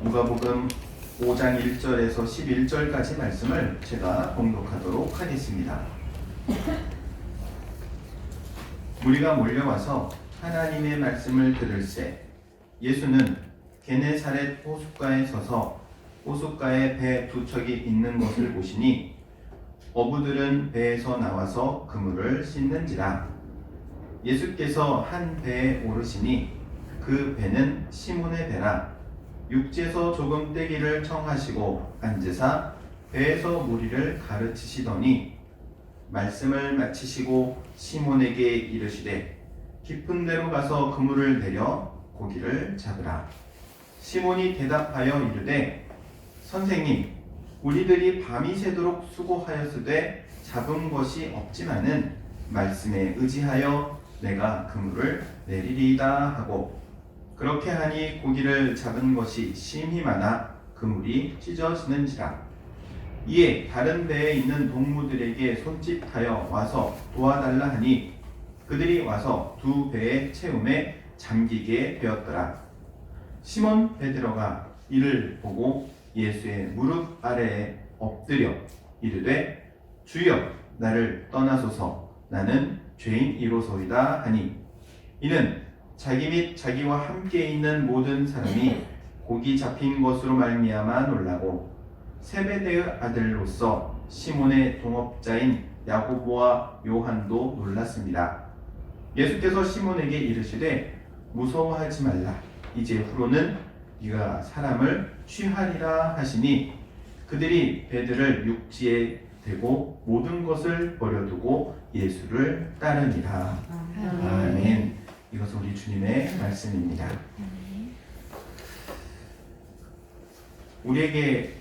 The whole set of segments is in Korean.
누가복음 5장 1절에서 11절까지 말씀을 제가 봉독하도록 하겠습니다. 무리가 몰려와서 하나님의 말씀을 들을새 예수는 게네사렛 호숫가에 서서 호숫가에 배 두 척이 있는 것을 보시니 어부들은 배에서 나와서 그물을 씻는지라. 예수께서 한 배에 오르시니 그 배는 시몬의 배라. 육지에서 조금 떼기를 청하시고 앉으사 배에서 무리를 가르치시더니 말씀을 마치시고 시몬에게 이르시되 깊은 데로 가서 그물을 내려 고기를 잡으라. 시몬이 대답하여 이르되 선생님, 우리들이 밤이 새도록 수고하였으되 잡은 것이 없지만은 말씀에 의지하여 내가 그물을 내리리이다 하고, 그렇게 하니 고기를 잡은 것이 심히 많아 그물이 찢어지는지라. 이에 다른 배에 있는 동무들에게 손짓하여 와서 도와달라 하니 그들이 와서 두 배의 채움에 잠기게 되었더라. 시몬 베드로가 이를 보고 예수의 무릎 아래에 엎드려 이르되 주여, 나를 떠나소서, 나는 죄인이로소이다 하니, 이는 자기 및 자기와 함께 있는 모든 사람이 고기 잡힌 것으로 말미암아 놀라고 세베대의 아들로서 시몬의 동업자인 야고보와 요한도 놀랐습니다. 예수께서 시몬에게 이르시되 무서워하지 말라. 이제 후로는 네가 사람을 취하리라 하시니 그들이 배들을 육지에 대고 모든 것을 버려두고 예수를 따르니라. 아멘. 이것은 우리 주님의 말씀입니다. 우리에게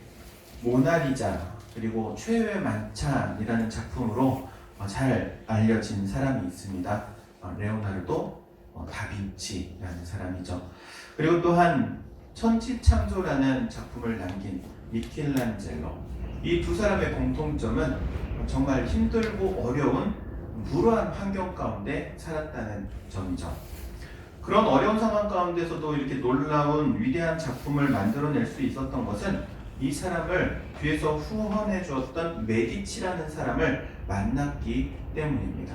모나리자 그리고 최후의 만찬이라는 작품으로 잘 알려진 사람이 있습니다. 레오나르도 다빈치라는 사람이죠. 그리고 또한 천지창조라는 작품을 남긴 미켈란젤로. 이 두 사람의 공통점은 정말 힘들고 어려운 불우한 환경 가운데 살았다는 점이죠. 그런 어려운 상황 가운데서도 이렇게 놀라운 위대한 작품을 만들어낼 수 있었던 것은 이 사람을 뒤에서 후원해 주었던 메디치라는 사람을 만났기 때문입니다.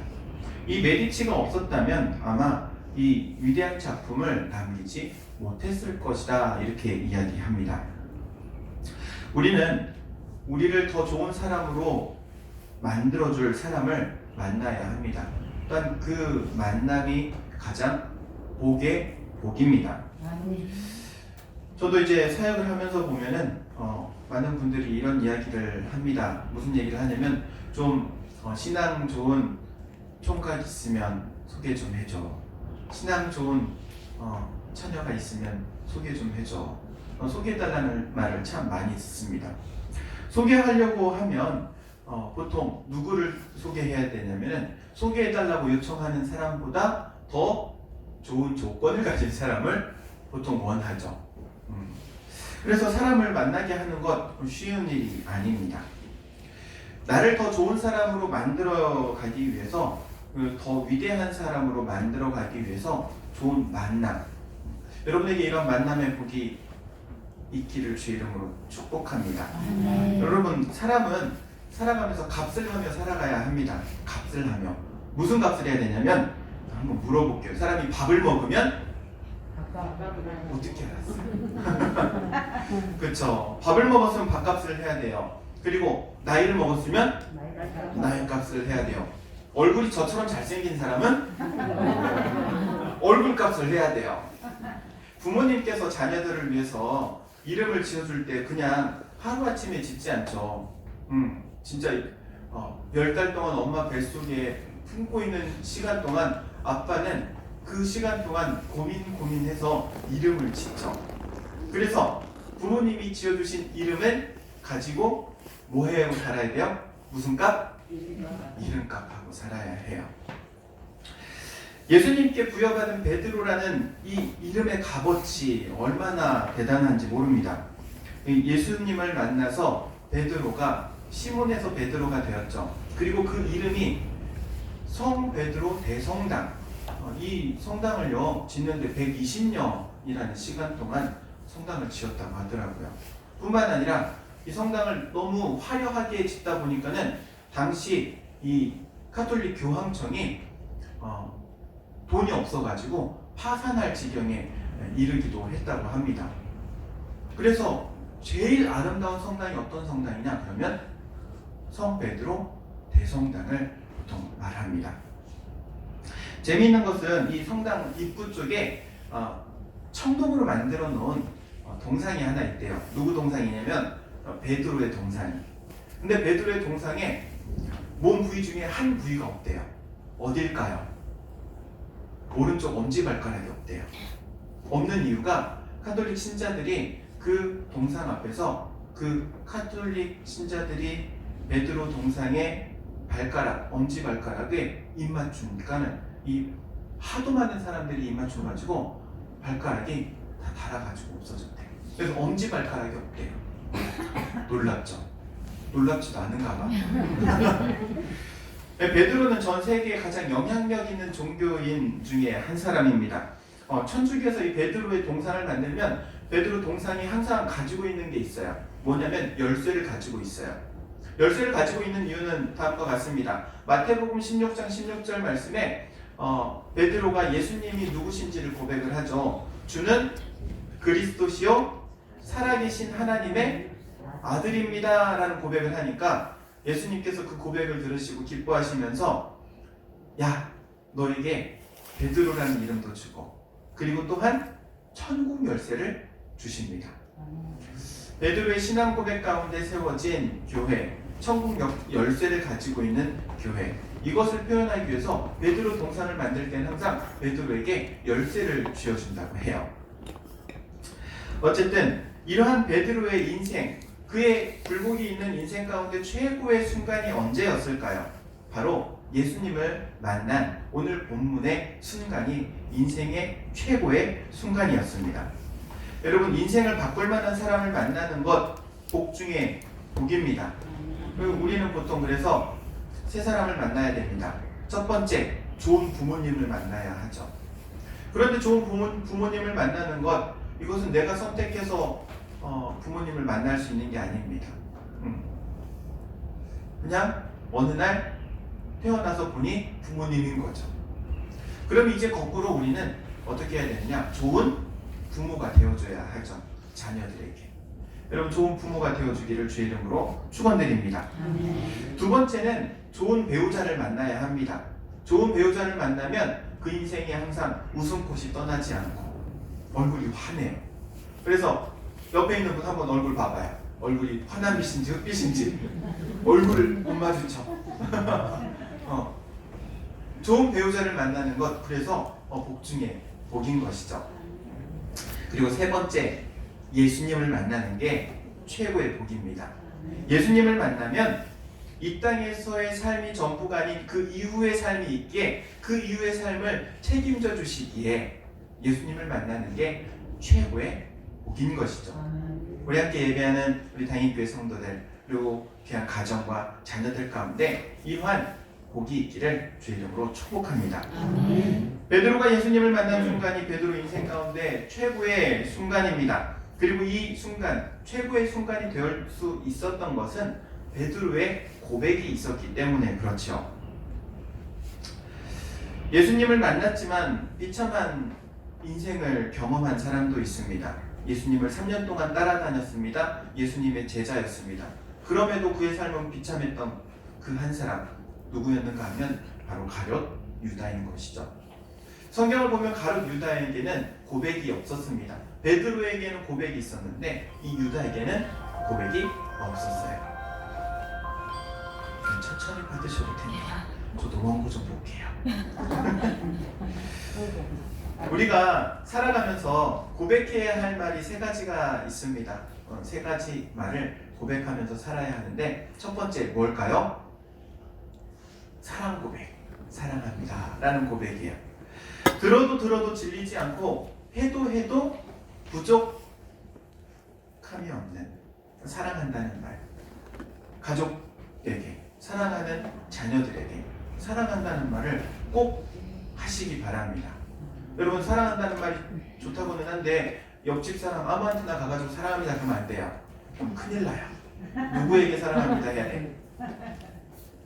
이 메디치가 없었다면 아마 이 위대한 작품을 남기지 못했을 것이다, 이렇게 이야기합니다. 우리는 우리를 더 좋은 사람으로 만들어줄 사람을 만나야 합니다. 또한 그 만남이 가장 복의 복입니다. 저도 이제 사역을 하면서 보면은 많은 분들이 이런 이야기를 합니다. 무슨 얘기를 하냐면 좀 신앙 좋은 총각 있으면 소개 좀 해줘. 신앙 좋은 처녀가 있으면 소개 좀 해줘. 소개해달라는 말을 참 많이 듣습니다. 소개하려고 하면 보통 누구를 소개해야 되냐면은 소개해달라고 요청하는 사람보다 더 좋은 조건을 가진 사람을 보통 원하죠. 그래서 사람을 만나게 하는 것 쉬운 일이 아닙니다. 나를 더 좋은 사람으로 만들어 가기 위해서, 더 위대한 사람으로 만들어 가기 위해서 좋은 만남, 여러분에게 이런 만남의 복이 있기를 주 이름으로 축복합니다. 여러분, 사람은 살아가면서 값을 하며 살아가야 합니다. 값을 하며. 무슨 값을 해야 되냐면, 한번 물어볼게요. 사람이 밥을 먹으면 어떻게 알았어요? 그렇죠. 밥을 먹었으면 밥값을 해야 돼요. 그리고 나이를 먹었으면 나이 값을 해야 돼요. 얼굴이 저처럼 잘생긴 사람은 얼굴 값을 해야 돼요. 부모님께서 자녀들을 위해서 이름을 지어줄 때 그냥 하루아침에 짓지 않죠. 진짜 10달 동안 엄마 뱃속에 품고 있는 시간 동안 아빠는 그 시간 동안 고민해서 이름을 짓죠. 그래서 부모님이 지어주신 이름을 가지고 뭐 해야 살아야 돼요? 무슨 값? 이름값하고 살아야 해요. 예수님께 부여받은 베드로라는 이 이름의 값어치 얼마나 대단한지 모릅니다. 예수님을 만나서 베드로가 시몬에서 베드로가 되었죠. 그리고 그 이름이 성 베드로 대성당, 이 성당을요 짓는데 120년이라는 시간 동안 성당을 지었다고 하더라고요. 뿐만 아니라 이 성당을 너무 화려하게 짓다 보니까는 당시 이 가톨릭 교황청이 돈이 없어가지고 파산할 지경에 이르기도 했다고 합니다. 그래서 제일 아름다운 성당이 어떤 성당이냐 그러면 성 베드로 대성당을 보통 말합니다. 재미있는 것은 이 성당 입구 쪽에 청동으로 만들어 놓은 동상이 하나 있대요. 누구 동상이냐면 베드로의 동상이. 근데 베드로의 동상에 몸 부위 중에 한 부위가 없대요. 어딜까요? 오른쪽 엄지발가락이 없대요. 없는 이유가 카톨릭 신자들이 그 동상 앞에서 그 카톨릭 신자들이 베드로 동상의 발가락, 엄지발가락에 입맞추니까는 이 하도 많은 사람들이 입맞춰가지고 발가락이 다 닳아가지고 없어졌대요. 그래서 엄지발가락이 없대요. 놀랍죠? 놀랍지도 않은가 봐. 베드로는 전 세계에 가장 영향력 있는 종교인 중에 한 사람입니다. 천주교에서 이 베드로의 동상을 만들면 베드로 동상이 항상 가지고 있는 게 있어요. 뭐냐면 열쇠를 가지고 있어요. 열쇠를 가지고 있는 이유는 다음과 같습니다. 마태복음 16장 16절 말씀에 베드로가 예수님이 누구신지를 고백을 하죠. 주는 그리스도시요 살아계신 하나님의 아들입니다 라는 고백을 하니까 예수님께서 그 고백을 들으시고 기뻐하시면서 야 너에게 베드로라는 이름도 주고 그리고 또한 천국 열쇠를 주십니다. 베드로의 신앙 고백 가운데 세워진 교회, 천국 열쇠를 가지고 있는 교회, 이것을 표현하기 위해서 베드로 동상을 만들 때는 항상 베드로에게 열쇠를 쥐어준다고 해요. 어쨌든 이러한 베드로의 인생, 그의 굴곡이 있는 인생 가운데 최고의 순간이 언제였을까요? 바로 예수님을 만난 오늘 본문의 순간이 인생의 최고의 순간이었습니다. 여러분, 인생을 바꿀 만한 사람을 만나는 것 복 중에 복입니다. 우리는 보통 그래서 세 사람을 만나야 됩니다. 첫 번째, 좋은 부모님을 만나야 하죠. 그런데 좋은 부모님을 만나는 것, 이것은 내가 선택해서 부모님을 만날 수 있는 게 아닙니다. 그냥 어느 날 태어나서 보니 부모님인 거죠. 그럼 이제 거꾸로 우리는 어떻게 해야 되느냐? 좋은 부모가 되어줘야 하죠. 자녀들에게. 여러분, 좋은 부모가 되어주기를 주의 이름으로 축원드립니다. 두 번째는 좋은 배우자를 만나야 합니다. 좋은 배우자를 만나면 그 인생에 항상 웃음꽃이 떠나지 않고 얼굴이 환해요. 그래서 옆에 있는 분 한번 얼굴 봐봐요. 얼굴이 화남이신지 흑빛인지 얼굴을 못 마주쳐. 좋은 배우자를 만나는 것, 그래서 복 중에 복인 것이죠. 그리고 세 번째, 예수님을 만나는 게 최고의 복입니다. 예수님을 만나면 이 땅에서의 삶이 전부가 아닌 그 이후의 삶이 있기에 그 이후의 삶을 책임져 주시기에 예수님을 만나는 게 최고의 복인 것이죠. 우리 함께 예배하는 우리 당인교회 성도들 그리고 귀한 가정과 자녀들 가운데 이러한 복이 있기를 주의 이름으로 축복합니다. 베드로가 예수님을 만난 순간이 베드로 인생 가운데 최고의 순간입니다. 그리고 이 순간, 최고의 순간이 될 수 있었던 것은 베드로의 고백이 있었기 때문에 그렇죠. 예수님을 만났지만 비참한 인생을 경험한 사람도 있습니다. 예수님을 3년 동안 따라다녔습니다. 예수님의 제자였습니다. 그럼에도 그의 삶은 비참했던 그 한 사람, 누구였는가 하면 바로 가룟 유다인 것이죠. 성경을 보면 가룟 유다에게는 고백이 없었습니다. 베드로에게는 고백이 있었는데 이 유다에게는 고백이 없었어요. 천천히 받으셔도 됩니다. 저도 원고 좀 볼게요. 우리가 살아가면서 고백해야 할 말이 세 가지가 있습니다. 세 가지 말을 고백하면서 살아야 하는데 첫 번째 뭘까요? 사랑 고백, 사랑합니다 라는 고백이에요. 들어도 질리지 않고 해도 부족함이 없는 사랑한다는 말, 가족에게, 사랑하는 자녀들에게 사랑한다는 말을 꼭 하시기 바랍니다. 여러분, 사랑한다는 말이 좋다고는 한데 옆집 사람 아무한테나 가가지고 사랑합니다 그러면 안 돼요. 그럼 큰일 나요. 누구에게 사랑합니다 해야 돼?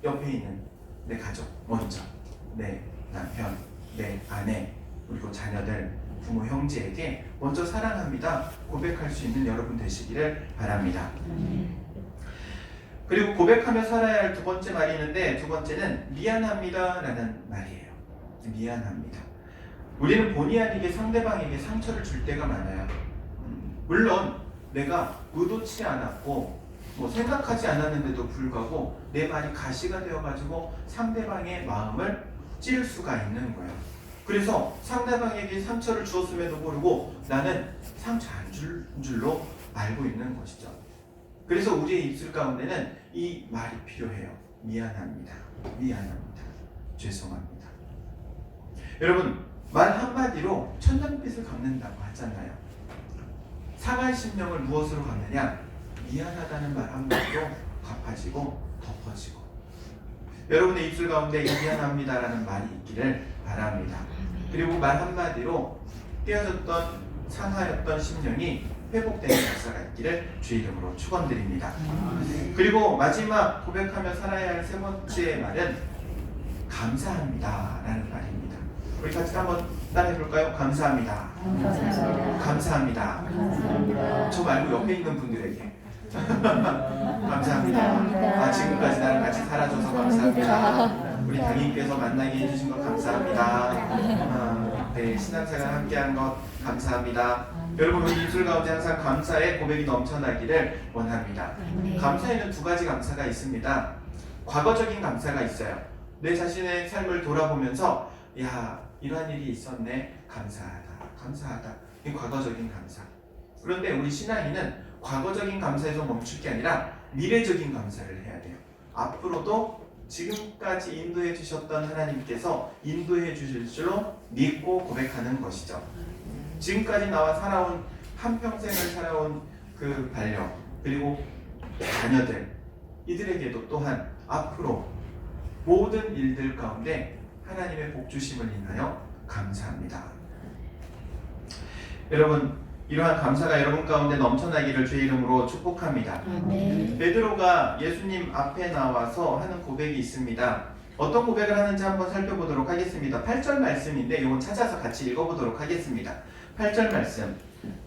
옆에 있는 내 가족 먼저, 내 남편, 내 아내, 그리고 자녀들, 부모, 형제에게 먼저 사랑합니다 고백할 수 있는 여러분 되시기를 바랍니다. 그리고 고백하며 살아야 할 두 번째 말이 있는데, 두 번째는 미안합니다 라는 말이에요. 미안합니다. 우리는 본의 아니게 상대방에게 상처를 줄 때가 많아요. 물론 내가 의도치 않았고 생각하지 않았는데도 불구하고 내 말이 가시가 되어가지고 상대방의 마음을 찌를 수가 있는 거예요. 그래서 상대방에게 상처를 주었음에도 모르고 나는 상처 안 줄 줄로 알고 있는 것이죠. 그래서 우리의 입술 가운데는 이 말이 필요해요. 미안합니다. 미안합니다. 죄송합니다. 여러분, 말 한마디로 천냥빚을 갚는다고 하잖아요. 상한 심령을 무엇으로 갚느냐? 미안하다는 말 한마디로 갚아지고 덮어지고. 여러분의 입술 가운데 미안합니다라는 말이 있기를 바랍니다. 그리고 말 한마디로 깨어졌던 상하였던 심령이 회복되는 역사가 있기를 주의 이름으로 축원드립니다. 그리고 마지막 고백하며 살아야 할 세 번째 말은 감사합니다라는 말입니다. 우리 같이 한번 따라해 볼까요? 감사합니다. 감사합니다. 감사합니다. 감사합니다. 저 말고 옆에 있는 분들에게 감사합니다. 감사합니다. 지금까지 나랑 같이 살아줘서 감사합니다. 우리 당님께서 만나게 해주신 것 감사합니다. 네, 신앙생활 함께한 것 감사합니다. 여러분, 우리 입술 가운데 항상 감사의 고백이 넘쳐나기를 원합니다. 감사에는 두 가지 감사가 있습니다. 과거적인 감사가 있어요. 내 자신의 삶을 돌아보면서 야, 이러한 일이 있었네, 감사하다. 이 과거적인 감사. 그런데 우리 신앙인은 과거적인 감사에서 멈출 게 아니라 미래적인 감사를 해야 돼요. 앞으로도 지금까지 인도해 주셨던 하나님께서 인도해 주실 줄로 믿고 고백하는 것이죠. 지금까지 나와 살아온 한평생을 살아온 그 반려, 그리고 자녀들, 이들에게도 또한 앞으로 모든 일들 가운데 하나님의 복주심을 인하여 감사합니다. 여러분, 이러한 감사가 여러분 가운데 넘쳐나기를 주의 이름으로 축복합니다. 베드로가 예수님 앞에 나와서 하는 고백이 있습니다. 어떤 고백을 하는지 한번 살펴보도록 하겠습니다. 8절 말씀인데 이건 찾아서 같이 읽어보도록 하겠습니다. 8절 말씀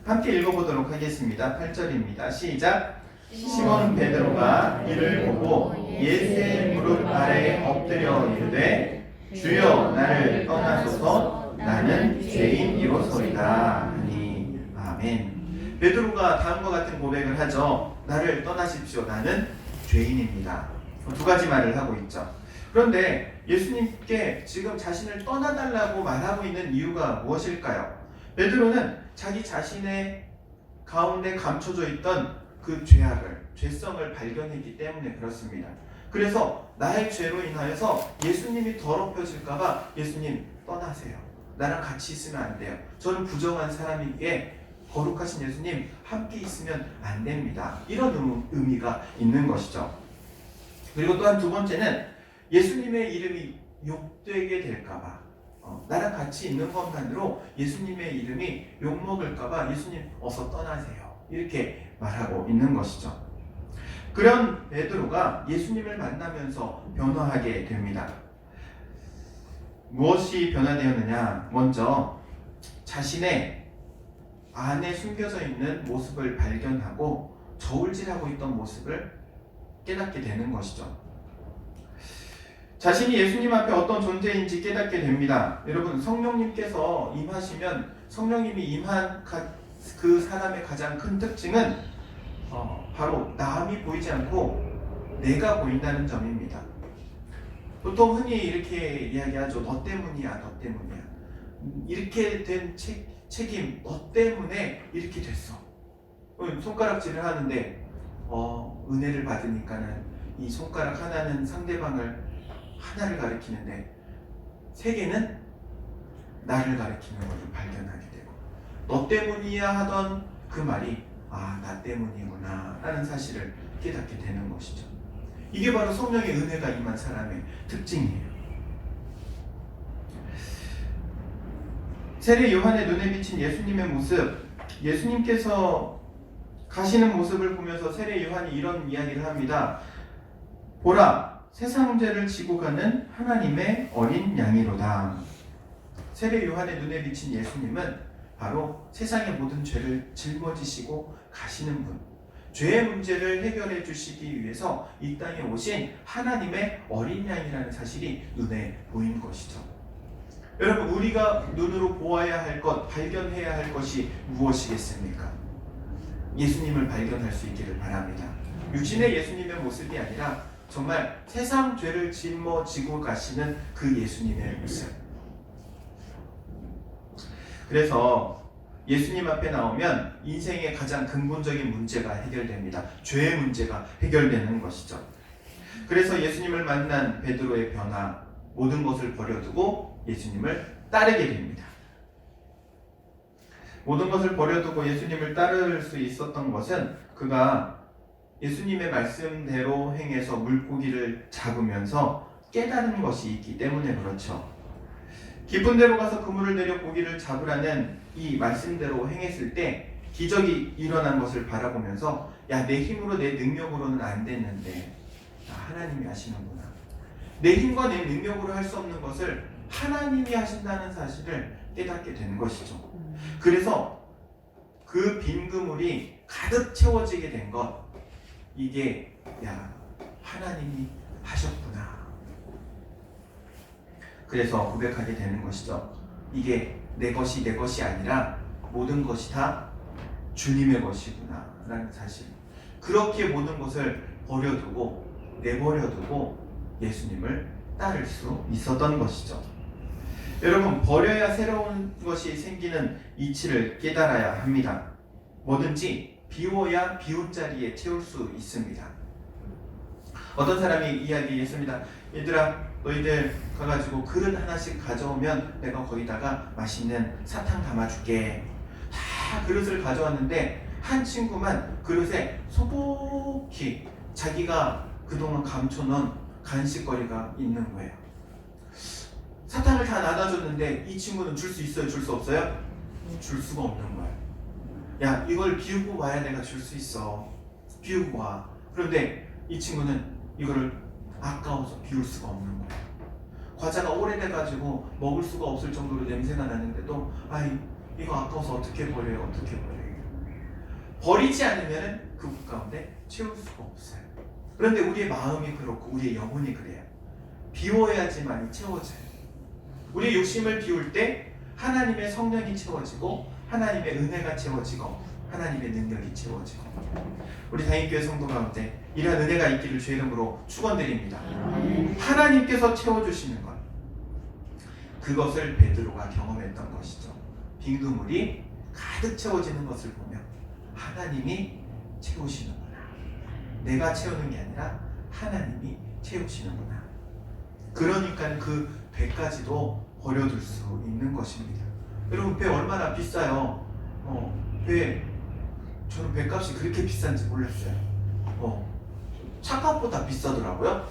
함께 읽어보도록 하겠습니다. 8절입니다. 시작. 시몬 베드로가 이를 보고 예수의 무릎 아래에 엎드려 이르되 주여 나를 떠나소서 나는 죄인이로소이다 하니. 아멘. 베드로가 다음과 같은 고백을 하죠. 나를 떠나십시오. 나는 죄인입니다. 두 가지 말을 하고 있죠. 그런데 예수님께 지금 자신을 떠나달라고 말하고 있는 이유가 무엇일까요? 베드로는 자기 자신의 가운데 감춰져 있던 그 죄악을, 죄성을 발견했기 때문에 그렇습니다. 그래서 나의 죄로 인하여서 예수님이 더럽혀질까봐 예수님 떠나세요. 나랑 같이 있으면 안 돼요. 저는 부정한 사람이기에 거룩하신 예수님 함께 있으면 안 됩니다. 이런 의미가 있는 것이죠. 그리고 또한 두 번째는 예수님의 이름이 욕되게 될까봐, 나랑 같이 있는 것만으로 예수님의 이름이 욕먹을까봐 예수님 어서 떠나세요. 이렇게 말하고 있는 것이죠. 그런 베드로가 예수님을 만나면서 변화하게 됩니다. 무엇이 변화되었느냐? 먼저 자신의 안에 숨겨져 있는 모습을 발견하고 저울질하고 있던 모습을 깨닫게 되는 것이죠. 자신이 예수님 앞에 어떤 존재인지 깨닫게 됩니다. 여러분, 성령님께서 임하시면 성령님이 임한 그 사람의 가장 큰 특징은 바로 남이 보이지 않고 내가 보인다는 점입니다. 보통 흔히 이렇게 이야기하죠. 너 때문이야, 너 때문이야. 이렇게 된 책임, 너 때문에 이렇게 됐어. 손가락질을 하는데 은혜를 받으니까는 이 손가락 하나는 상대방을 하나를 가리키는데 세 개는 나를 가리키는 것을 발견하게 되고, 너 때문이야 하던 그 말이 나 때문이구나 라는 사실을 깨닫게 되는 것이죠. 이게 바로 성령의 은혜가 임한 사람의 특징이에요. 세례 요한의 눈에 비친 예수님의 모습, 예수님께서 가시는 모습을 보면서 세례 요한이 이런 이야기를 합니다. 보라, 세상 죄를 지고 가는 하나님의 어린 양이로다. 세례 요한의 눈에 비친 예수님은 바로 세상의 모든 죄를 짊어지시고 가시는 분, 죄의 문제를 해결해 주시기 위해서 이 땅에 오신 하나님의 어린 양이라는 사실이 눈에 보인 것이죠. 여러분, 우리가 눈으로 보아야 할 것, 발견해야 할 것이 무엇이겠습니까? 예수님을 발견할 수 있기를 바랍니다. 육신의 예수님의 모습이 아니라 정말 세상 죄를 짊어지고 가시는 그 예수님의 모습. 그래서 예수님 앞에 나오면 인생의 가장 근본적인 문제가 해결됩니다. 죄의 문제가 해결되는 것이죠. 그래서 예수님을 만난 베드로의 변화, 모든 것을 버려두고 예수님을 따르게 됩니다. 모든 것을 버려두고 예수님을 따를 수 있었던 것은 그가 예수님의 말씀대로 행해서 물고기를 잡으면서 깨달은 것이 있기 때문에 그렇죠. 깊은 데로 가서 그물을 내려 고기를 잡으라는 이 말씀대로 행했을 때 기적이 일어난 것을 바라보면서 야, 내 힘으로 내 능력으로는 안 됐는데 하나님이 하시는구나. 내 힘과 내 능력으로 할 수 없는 것을 하나님이 하신다는 사실을 깨닫게 된 것이죠. 그래서 그 빈 그물이 가득 채워지게 된 것, 이게 야, 하나님이 하셨구나. 그래서 고백하게 되는 것이죠. 이게 내 것이 아니라 모든 것이 다 주님의 것이구나 라는 사실. 그렇게 모든 것을 버려두고 내버려두고 예수님을 따를 수 있었던 것이죠. 여러분, 버려야 새로운 것이 생기는 이치를 깨달아야 합니다. 뭐든지 비워야 비운 자리에 채울 수 있습니다. 어떤 사람이 이야기했습니다. 얘들아, 너희들 가가지고 그릇 하나씩 가져오면 내가 거기다가 맛있는 사탕 담아줄게. 다 그릇을 가져왔는데 한 친구만 그릇에 소복히 자기가 그동안 감춰놓은 간식거리가 있는 거예요. 사탕을 다 나눠줬는데 이 친구는 줄 수 있어요? 줄 수 없어요? 줄 수가 없는 거예요. 야, 이걸 비우고 와야 내가 줄 수 있어. 비우고 와. 그런데 이 친구는 이거를 아까워서 비울 수가 없는 거예요. 과자가 오래돼가지고 먹을 수가 없을 정도로 냄새가 나는데도 이거 아까워서 어떻게 버려요? 버리지 않으면 그곳 가운데 채울 수가 없어요. 그런데 우리의 마음이 그렇고 우리의 영혼이 그래요. 비워야지만이 채워져요. 우리의 욕심을 비울 때 하나님의 성령이 채워지고 하나님의 은혜가 채워지고 하나님의 능력이 채워지고, 우리 다인교회 성도 가운데 이러한 은혜가 있기를 주의 이름으로 축원드립니다. 하나님께서 채워주시는 것, 그것을 베드로가 경험했던 것이죠. 빈 그물이 가득 채워지는 것을 보며 하나님이 채우시는구나. 내가 채우는 게 아니라 하나님이 채우시는구나. 그러니까 그 배까지도 버려둘 수 있는 것입니다. 여러분, 배 얼마나 비싸요? 배, 저는 배값이 그렇게 비싼지 몰랐어요. 차값보다 비싸더라고요.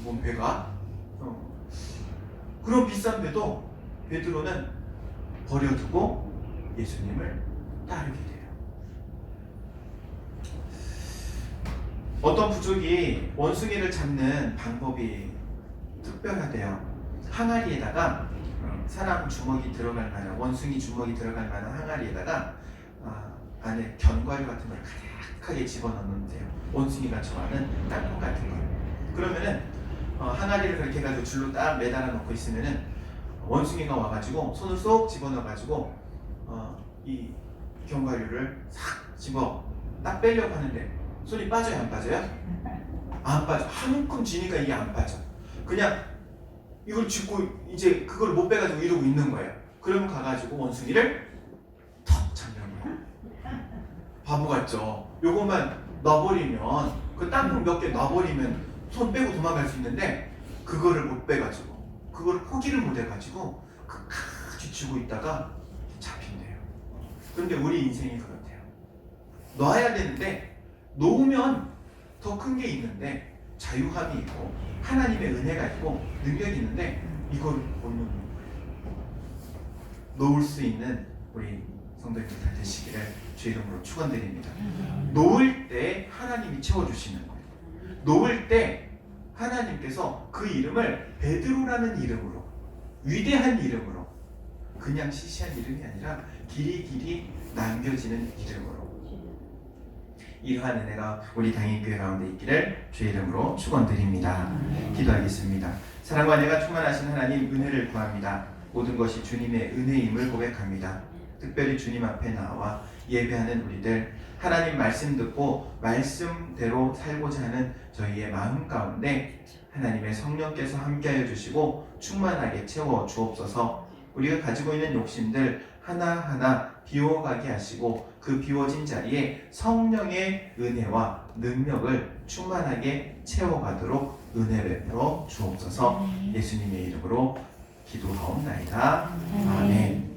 뭔 배가? 그런 비싼 배도 베드로는 버려두고 예수님을 따르게 돼요. 어떤 부족이 원숭이를 잡는 방법이 특별하대요. 항아리에다가 사람 주먹이 들어갈 만한, 원숭이 주먹이 들어갈 만한 항아리에다가 안에 견과류 같은 걸 가득하게 집어넣는데요. 원숭이가 좋아하는 땅콩 같은 걸. 그러면은 항아리를 그렇게 해가지고 줄로 딱 매달아 놓고 있으면은 원숭이가 와가지고 손을 쏙 집어넣어가지고 이 견과류를 싹 집어 딱 빼려고 하는데 손이 빠져요, 안 빠져요? 안 빠져. 한 움큼 쥐니까 이게 안 빠져. 그냥 이걸 쥐고 이제 그걸 못 빼가지고 이러고 있는 거예요. 그러면 가가지고 원숭이를 턱 잡는 거예요. 바보 같죠? 요것만 놔버리면, 그 땅콩 몇 개 놔버리면 손 빼고 도망갈 수 있는데 그거를 못 빼가지고, 그걸 포기를 못 해가지고 끝까지 쥐고 있다가 잡힌대요. 그런데 우리 인생이 그렇대요. 놔야 되는데 놓으면 더 큰 게 있는데, 자유함이 있고 하나님의 은혜가 있고 능력이 있는데 이걸 못 놓는 거예요. 놓을 수 있는 우리 성도님들 다 되시기를 주 이름으로 축원드립니다. 놓을 때 하나님이 채워주시는 거예요. 놓을 때 하나님께서 그 이름을 베드로라는 이름으로, 위대한 이름으로, 그냥 시시한 이름이 아니라 길이 남겨지는 이름으로, 이러한 은혜가 우리 당인교회 가운데 있기를 주의 이름으로 축원드립니다. 기도하겠습니다. 사랑과 은혜가 충만하신 하나님, 은혜를 구합니다. 모든 것이 주님의 은혜임을 고백합니다. 특별히 주님 앞에 나와 예배하는 우리들, 하나님 말씀 듣고 말씀대로 살고자 하는 저희의 마음 가운데 하나님의 성령께서 함께하여 주시고 충만하게 채워 주옵소서. 우리가 가지고 있는 욕심들 하나하나 비워가게 하시고 그 비워진 자리에 성령의 은혜와 능력을 충만하게 채워가도록 은혜 베풀어 주옵소서. 예수님의 이름으로 기도하옵나이다. 아멘.